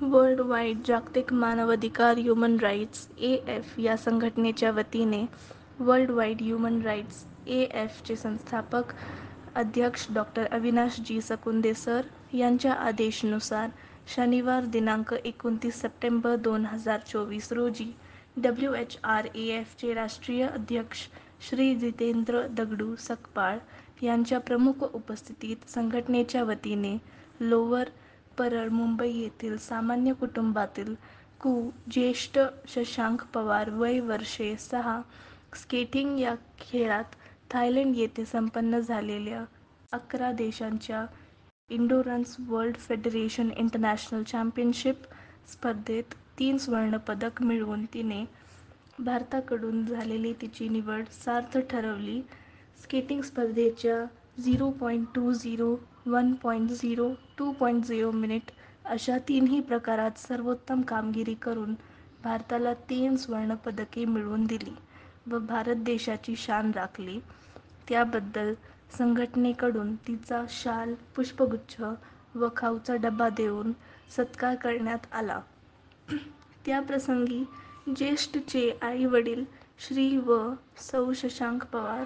World wide जागतिक मानवाधिकार human rights (AF) या संघटनेच्या वतीने world wide human rights (AF) चे संस्थापक अध्यक्ष डॉ. अविनाश जी सकुंदे सर यांच्या आदेशानुसार शनिवार दिनांक 29 सप्टेंबर 2024 रोजी WHRAF चे राष्ट्रीय अध्यक्ष श्री जितेंद्र दगडू सकपाळ यांच्या प्रमुख उपस्थितीत संघटनेच्या वतीने लोअर परळ, मुंबई येथील सामान्य कुटुंबातील ज्येष्ठ शशांक पवार वय वर्षे 6 स्केटिंग या खेळात थायलंड येथे संपन्न झालेल्या 11 देशांच्या इंडोरन्स वर्ल्ड फेडरेशन इंटरनॅशनल चॅम्पियनशिप स्पर्धेत 3 सुवर्ण पदक मिळवून तिने भारताकडून झालेली तिची निवड सार्थ ठरवली. स्केटिंग स्पर्धेच्या 0.20, 1.0, 2.0 मिनिट अशा तीनही प्रकारात सर्वोत्तम कामगिरी करून भारताला 3 सुवर्ण पदके मिळवून दिली व भारत देशाची शान राखली. त्याबद्दल संघटनेकडून तिचा शाल, पुष्पगुच्छ व खाऊचा डबा देऊन सत्कार करण्यात आला. त्याप्रसंगी ज्येष्ठ चे आई-वडील श्री व सौ शशांक पवार,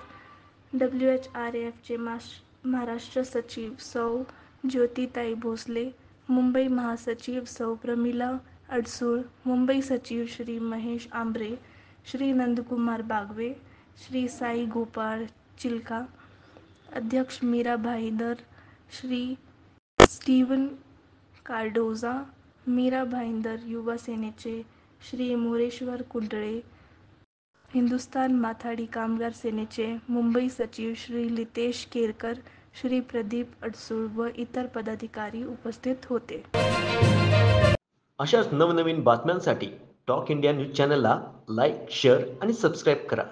WHRAF चे महाराष्ट्र सचिव सौ ज्योतीताई भोसले, मुंबई महासचिव सौ प्रमिला अडसूळ, मुंबई सचिव श्री महेश आंब्रे, श्री नंदकुमार बागवे, श्री साई गोपाळ चिलका, अध्यक्ष मीरा भाईंदर, श्री स्टीवन कार्डोझा, मीरा भाईंदर युवा सेनेचे श्री मोरेश्वर कुंटळे, हिंदुस्थान माथाडी कामगार सेनेचे मुंबई सचिव श्री लितेश केरकर, श्री प्रदीप अडसूळ व इतर पदाधिकारी उपस्थित होते. अशाच नवनवीन बातम्यांसाठी टॉक इंडिया न्यूज चॅनलला लाईक, शेअर आणि सबस्क्राईब करा.